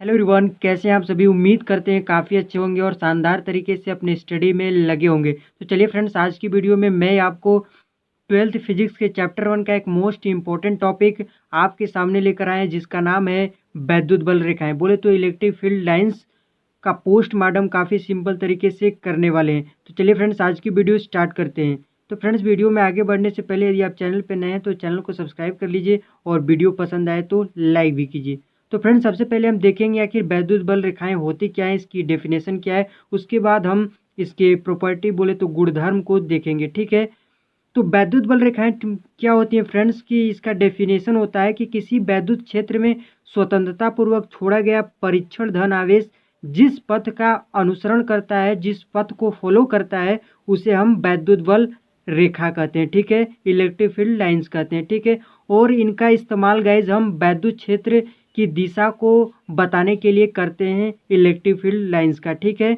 Hello everyone, कैसे हैं आप सभी। उम्मीद करते हैं काफ़ी अच्छे होंगे और शानदार तरीके से अपने स्टडी में लगे होंगे। तो चलिए फ्रेंड्स, आज की वीडियो में मैं आपको 12th फिजिक्स के चैप्टर 1 का एक मोस्ट इंपॉर्टेंट टॉपिक आपके सामने लेकर आए हैं, जिसका नाम है वैद्युत बल रेखाएं। बोले तो इलेक्ट्रिक फील्ड लाइंस का पोस्टमार्टम काफ़ी सिंपल तरीके से करने वाले हैं। तो चलिए फ्रेंड्स, आज की वीडियो स्टार्ट करते हैं। तो फ्रेंड्स, वीडियो में आगे बढ़ने से पहले यदि आप चैनल पर नए हैं तो चैनल को सब्सक्राइब कर लीजिए और वीडियो पसंद आए तो लाइक भी कीजिए। तो फ्रेंड्स, सबसे पहले हम देखेंगे आखिर वैद्युत बल रेखाएं होती क्या है, इसकी डेफिनेशन क्या है। उसके बाद हम इसके प्रॉपर्टी बोले तो गुणधर्म को देखेंगे। ठीक है, तो वैद्युत बल रेखाएं क्या होती हैं फ्रेंड्स की इसका डेफिनेशन होता है कि किसी वैद्युत क्षेत्र में स्वतंत्रता पूर्वक छोड़ा गया परीक्षण धन आवेश जिस पथ का अनुसरण करता है, जिस पथ को फॉलो करता है, उसे हम वैद्युत बल रेखा कहते हैं। ठीक है, इलेक्ट्रिक फील्ड लाइंस कहते हैं। ठीक है, और इनका इस्तेमाल गाइज हम वैद्युत क्षेत्र की दिशा को बताने के लिए करते हैं, इलेक्ट्रिक फील्ड लाइंस का। ठीक है,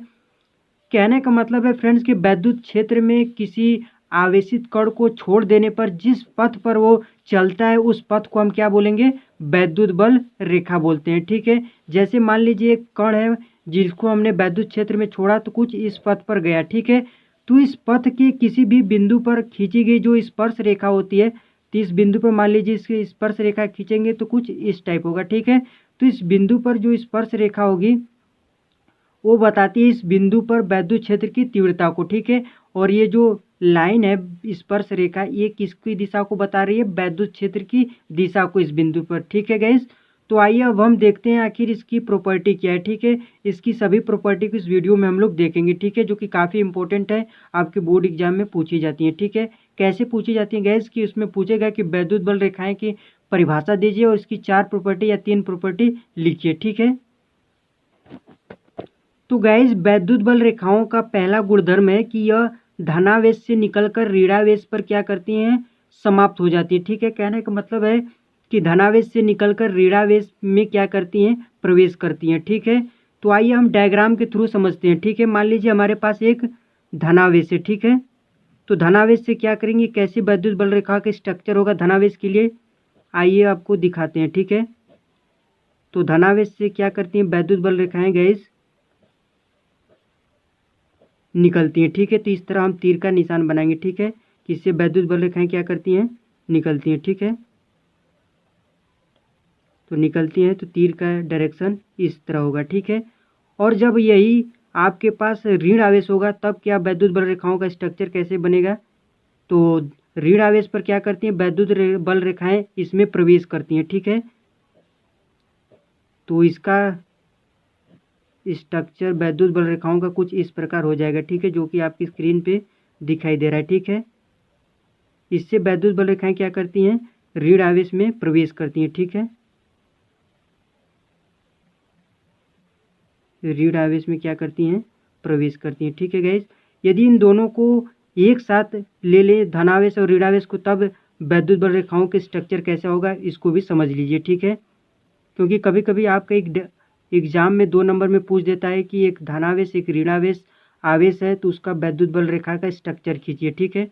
कहने का मतलब है फ्रेंड्स कि वैद्युत क्षेत्र में किसी आवेशित कण को छोड़ देने पर जिस पथ पर वो चलता है उस पथ को हम क्या बोलेंगे, वैद्युत बल रेखा बोलते हैं। ठीक है, जैसे मान लीजिए एक कण है जिसको हमने वैद्युत क्षेत्र में छोड़ा तो कुछ इस पथ पर गया। ठीक है, तो इस पथ के किसी भी बिंदु पर खींची गई जो स्पर्श रेखा होती है, तो इस बिंदु पर मान लीजिए इसकी स्पर्श रेखा खींचेंगे तो कुछ इस टाइप होगा। ठीक है, तो इस बिंदु पर जो स्पर्श रेखा होगी वो बताती है इस बिंदु पर वैद्युत क्षेत्र की तीव्रता को। ठीक है, और ये जो लाइन है स्पर्श रेखा, ये किसकी दिशा को बता रही है, वैद्युत क्षेत्र की दिशा को इस बिंदु पर। ठीक है गाइस, तो आइए अब हम देखते हैं आखिर इसकी प्रॉपर्टी क्या है। ठीक है, इसकी सभी प्रॉपर्टी को इस वीडियो में हम लोग देखेंगे। ठीक है, जो कि काफ़ी इंपॉर्टेंट है, आपके बोर्ड एग्जाम में पूछी जाती है। ठीक है, कैसे पूछी जाती है गैस कि उसमें पूछेगा कि वैद्युत बल रेखाएं की परिभाषा दीजिए और इसकी 4 प्रॉपर्टी या 3 प्रॉपर्टी लिखिए। ठीक है, तो गैस वैद्युत बल रेखाओं का पहला गुणधर्म है कि यह धनावेश से निकलकर ऋणावेश पर क्या करती हैं, समाप्त हो जाती है। ठीक है, कहने का मतलब है कि धनावेश से निकलकर ऋणावेश में क्या करती हैं, प्रवेश करती हैं। ठीक है, तो आइए हम डायग्राम के थ्रू समझते हैं। ठीक है, मान लीजिए हमारे पास एक धनावेश है। ठीक है, तो धनावेश से क्या करेंगे, कैसी वैद्युत बल रेखा का स्ट्रक्चर होगा धनावेश के लिए, आइए आपको दिखाते हैं। ठीक है, तो धनावेश से क्या करती हैं वैद्युत बल रेखाएं गैस, निकलती हैं। ठीक है, तो इस तरह हम तीर का निशान बनाएंगे। ठीक है, कि इससे वैद्युत बल रेखाएं क्या करती हैं, निकलती हैं। ठीक है, तो निकलती हैं तो तीर का डायरेक्शन इस तरह होगा। ठीक है, और जब यही आपके पास ऋण आवेश होगा तब क्या वैद्युत बल रेखाओं का स्ट्रक्चर कैसे बनेगा, तो ऋण आवेश पर क्या करती हैं वैद्युत बल रेखाएं इसमें प्रवेश करती हैं। ठीक है, तो इसका स्ट्रक्चर वैद्युत बल रेखाओं का कुछ इस प्रकार हो जाएगा। ठीक है, जो कि आपकी स्क्रीन पे दिखाई दे रहा है। ठीक है, इससे वैद्युत बल रेखाएं क्या करती हैं, ऋण आवेश में प्रवेश करती हैं। ठीक है, ऋण आवेश में क्या करती हैं, प्रवेश करती हैं। ठीक है गाइस, यदि इन दोनों को एक साथ ले लें धनावेश और ऋणावेश को, तब वैद्युत बल रेखाओं के स्ट्रक्चर कैसा होगा इसको भी समझ लीजिए। ठीक है, क्योंकि कभी कभी आपका एक एग्जाम में 2 नंबर में पूछ देता है कि एक धनावेश एक ऋणावेश आवेश है तो उसका वैद्युत बल रेखा का स्ट्रक्चर खींचिए। ठीक है,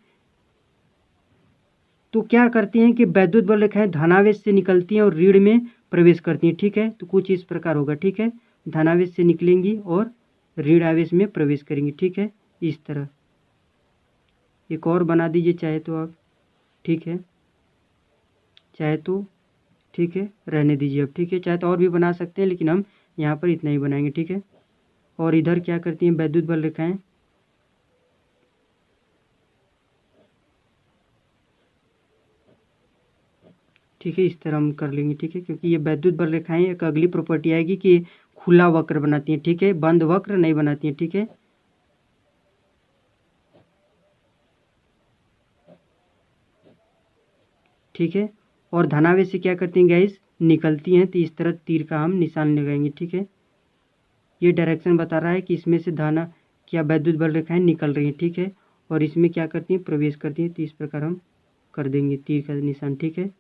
तो क्या करती हैं कि वैद्युत बल रेखाएं धनावेश से निकलती हैं और ऋण में प्रवेश करती हैं। ठीक है, तो कुछ इस प्रकार होगा। ठीक है, धनावेश से निकलेंगी और ऋण आवेश में प्रवेश करेंगी। ठीक है, इस तरह एक और बना दीजिए चाहे तो आप। ठीक है, चाहे तो ठीक है रहने दीजिए अब। ठीक है, चाहे तो और भी बना सकते हैं लेकिन हम यहाँ पर इतना ही बनाएंगे। ठीक है, और इधर क्या करती हैं वैद्युत बल रेखाएं, ठीक है इस तरह हम कर लेंगे। ठीक है, क्योंकि ये वैद्युत बल रेखाएं एक अगली प्रॉपर्टी आएगी कि खुला वक्र बनाती हैं। ठीक है, बंद वक्र नहीं बनाती हैं। ठीक है, ठीक है, और धनावेश से क्या करती हैं गैस, निकलती हैं, तो इस तरह तीर का हम निशान लगाएंगे। ठीक है, ये डायरेक्शन बता रहा है कि इसमें से धना क्या वैद्युत बल रेखाएं निकल रही हैं। ठीक है, और इसमें क्या करती हैं, प्रवेश करती हैं, तो इस प्रकार हम कर देंगे तीर का निशान। ठीक है,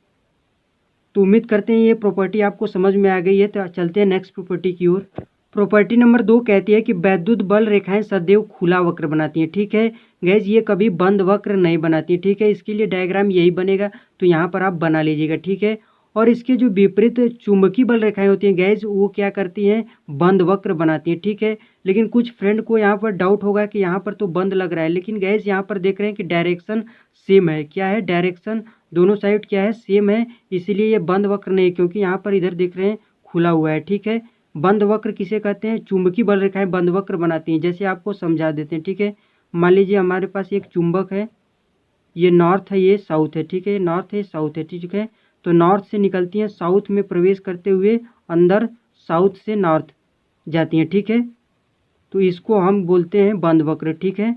तो उम्मीद करते हैं ये प्रॉपर्टी आपको समझ में आ गई है। तो चलते हैं नेक्स्ट प्रॉपर्टी की ओर। प्रॉपर्टी नंबर 2 कहती है कि वैद्युत बल रेखाएं सदैव खुला वक्र बनाती हैं। ठीक है गैस, ये कभी बंद वक्र नहीं बनाती हैं। ठीक है, इसके लिए डायग्राम यही बनेगा, तो यहाँ पर आप बना लीजिएगा। ठीक है, और इसके जो विपरीत चुंबकीय बल रेखाएं होती हैं गैस, वो क्या करती हैं, बंद वक्र बनाती हैं। ठीक है, लेकिन कुछ फ्रेंड को यहाँ पर डाउट होगा कि यहाँ पर तो बंद लग रहा है, लेकिन गैस यहाँ पर देख रहे हैं कि डायरेक्शन सेम है। क्या है, डायरेक्शन दोनों साइड क्या है, सेम है, इसीलिए ये बंद वक्र नहीं, क्योंकि यहाँ पर इधर देख रहे हैं खुला हुआ है। ठीक है, बंद वक्र किसे कहते हैं, चुंबकीय बल रेखाएं बंद वक्र बनाती हैं। जैसे आपको समझा देते हैं। ठीक है, मान लीजिए हमारे पास एक चुंबक है, ये नॉर्थ है, ये साउथ है। ठीक है, नॉर्थ है, साउथ है। ठीक है, तो नॉर्थ से निकलती हैं, साउथ में प्रवेश करते हुए अंदर साउथ से नॉर्थ जाती हैं। ठीक है, तो इसको हम बोलते हैं बंद वक्र। ठीक है,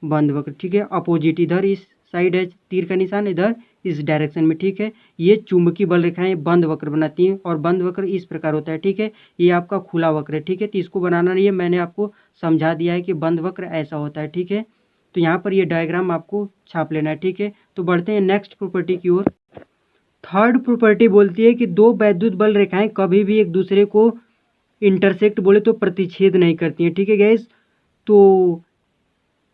बंद वक्र। ठीक है, अपोजिट इधर इस साइड है तीर का निशान, इधर इस डायरेक्शन में। ठीक है, ये चुंबकीय बल रेखाएं बंद वक्र बनाती हैं, और बंद वक्र इस प्रकार होता है। ठीक है, ये आपका खुला वक्र है। ठीक है, तो इसको बनाना नहीं है, मैंने आपको समझा दिया है कि बंद वक्र ऐसा होता है। ठीक है, तो यहाँ पर ये डायग्राम आपको छाप लेना है। ठीक है, तो बढ़ते हैं नेक्स्ट प्रॉपर्टी की ओर। थर्ड प्रॉपर्टी बोलती है कि दो वैद्युत बल रेखाएं कभी भी एक दूसरे को इंटरसेक्ट बोले तो प्रतिच्छेद नहीं करती हैं। ठीक है गैस, तो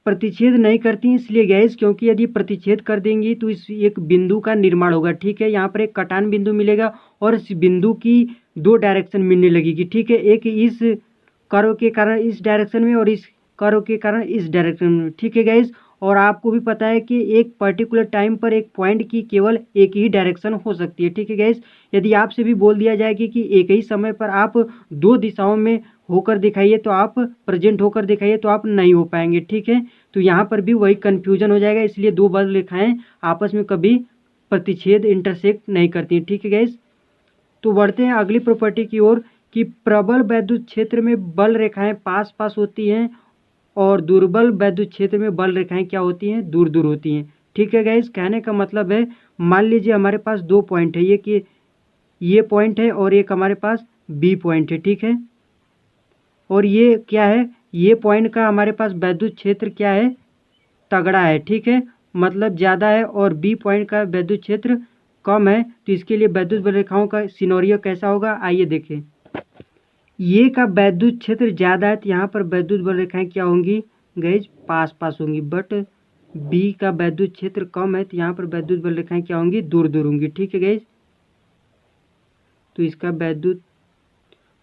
प्रतिच्छेद नहीं करती इसलिए गैस क्योंकि यदि प्रतिच्छेद कर देंगी तो इस एक बिंदु का निर्माण होगा। ठीक है, यहाँ पर एक कटान बिंदु मिलेगा और इस बिंदु की दो डायरेक्शन मिलने लगेगी। ठीक है, एक इस कर्व के कारण इस डायरेक्शन में और इस कर्व के कारण इस डायरेक्शन में। ठीक है गैस, और आपको भी पता है कि एक पर्टिकुलर टाइम पर एक पॉइंट की केवल एक ही डायरेक्शन हो सकती है। ठीक है गैस, यदि आपसे भी बोल दिया जाए कि एक ही समय पर आप दो दिशाओं में होकर दिखाइए तो आप प्रेजेंट होकर दिखाइए तो आप नहीं हो पाएंगे। ठीक है, तो यहाँ पर भी वही कन्फ्यूजन हो जाएगा, इसलिए दो बल रेखाएं आपस में कभी प्रतिच्छेद इंटरसेक्ट नहीं करती। ठीक है गैस, तो बढ़ते हैं अगली प्रॉपर्टी की ओर कि प्रबल वैद्युत क्षेत्र में बल रेखाएं पास पास होती हैं और दुर्बल वैद्युत क्षेत्र में बल रेखाएं क्या होती हैं, दूर दूर होती हैं। ठीक है गैस, कहने का मतलब है मान लीजिए हमारे पास दो पॉइंट है, ये कि ये पॉइंट है और एक हमारे पास बी पॉइंट है। ठीक है, और ये क्या है, ये पॉइंट का हमारे पास वैद्युत क्षेत्र क्या है, तगड़ा है। ठीक है, मतलब ज़्यादा है, और बी पॉइंट का वैद्युत क्षेत्र कम है, तो इसके लिए वैद्युत बल रेखाओं का सिनेरियो कैसा होगा, आइए देखें। ये का वैद्युत क्षेत्र ज़्यादा है तो यहाँ पर वैद्युत बल रेखाएं क्या होंगी गैस, पास पास होंगी, बट बी का वैद्युत क्षेत्र कम है तो यहाँ पर वैद्युत बल रेखाएं क्या होंगी, दूर दूर होंगी। ठीक है गैस, तो इसका वैद्युत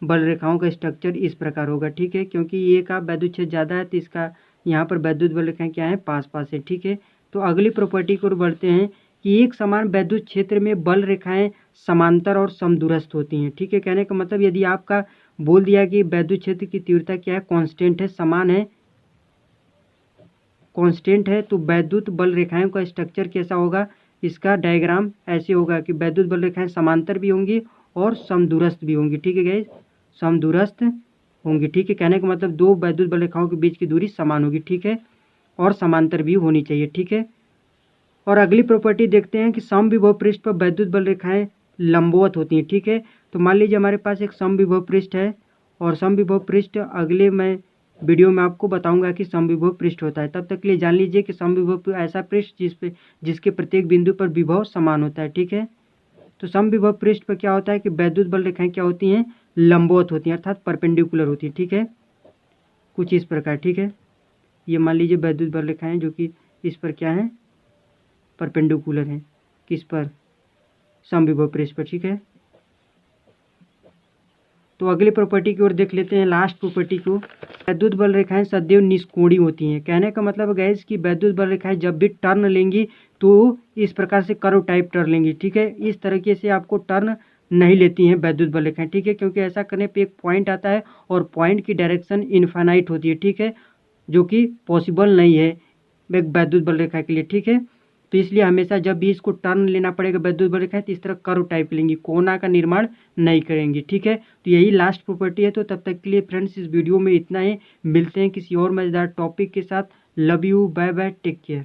बल रेखाओं का स्ट्रक्चर इस प्रकार होगा। ठीक है, क्योंकि ये का वैद्युत क्षेत्र ज़्यादा है तो इसका यहाँ पर वैद्युत बल रेखाएं क्या है, पास पास है। ठीक है, तो अगली प्रॉपर्टी की ओर बढ़ते हैं कि एक समान वैद्युत क्षेत्र में बल रेखाएं समांतर और समदूरस्थ होती हैं। ठीक है, कहने का मतलब यदि आपका बोल दिया कि वैद्युत क्षेत्र की तीव्रता क्या है, कांस्टेंट है, समान है, कांस्टेंट है, तो वैद्युत बल रेखाओं का स्ट्रक्चर कैसा होगा, इसका डायग्राम ऐसे होगा कि वैद्युत बल रेखाएं समांतर भी होंगी और समदूरस्थ भी होंगी। ठीक है गाइस, समदूरस्थ होंगी। ठीक है, कहने का मतलब दो वैद्युत बल रेखाओं के बीच की दूरी समान होगी। ठीक है, और समांतर भी होनी चाहिए। ठीक है, और अगली प्रॉपर्टी देखते हैं कि समविभव पृष्ठ पर वैद्युत बल रेखाएं लंबवत होती हैं। ठीक है, तो मान लीजिए हमारे पास एक समविभव पृष्ठ है, और समविभव पृष्ठ अगले मैं वीडियो में आपको बताऊंगा कि समविभव पृष्ठ होता है। तब तक के लिए जान लीजिए कि समविभव ऐसा पृष्ठ जिसके प्रत्येक बिंदु पर विभव समान होता है। ठीक है, तो समविभव पृष्ठ पर क्या होता है कि वैद्युत बल रेखाएं क्या होती हैं, लंबवत होती हैं, अर्थात परपेंडिकुलर होती है। ठीक है, कुछ इस प्रकार। ठीक है, ये मान लीजिए वैद्युत बल रेखाएं जो कि इस पर क्या है, परपेंडिकुलर है, किस पर, समविभव पृष्ठ पर। ठीक है, तो अगली प्रॉपर्टी की ओर देख लेते हैं, लास्ट प्रॉपर्टी को। वैद्युत बल रेखाएं सदैव निष्कोणीय होती हैं। कहने का मतलब गैस कि वैद्युत बल रेखाएं जब भी टर्न लेंगी तो इस प्रकार से कर्व टाइप टर्न लेंगी। ठीक है, इस तरीके से आपको टर्न नहीं लेती हैं वैद्युत बल रेखाएं। ठीक है, क्योंकि ऐसा करने पे एक पॉइंट आता है और पॉइंट की डायरेक्शन इनफाइनाइट होती है। ठीक है, जो कि पॉसिबल नहीं है एक वैद्युत बल रेखा के लिए। ठीक है, तो इसलिए हमेशा जब भी इसको टर्न लेना पड़ेगा वैद्युत बल रेखा तो इस तरह कर्व टाइप लेंगी, कोना का निर्माण नहीं करेंगी। ठीक है, तो यही लास्ट प्रॉपर्टी है। तो तब तक के लिए फ्रेंड्स इस वीडियो में इतना ही, मिलते हैं किसी और मजेदार टॉपिक के साथ। Love you, bye bye, take care.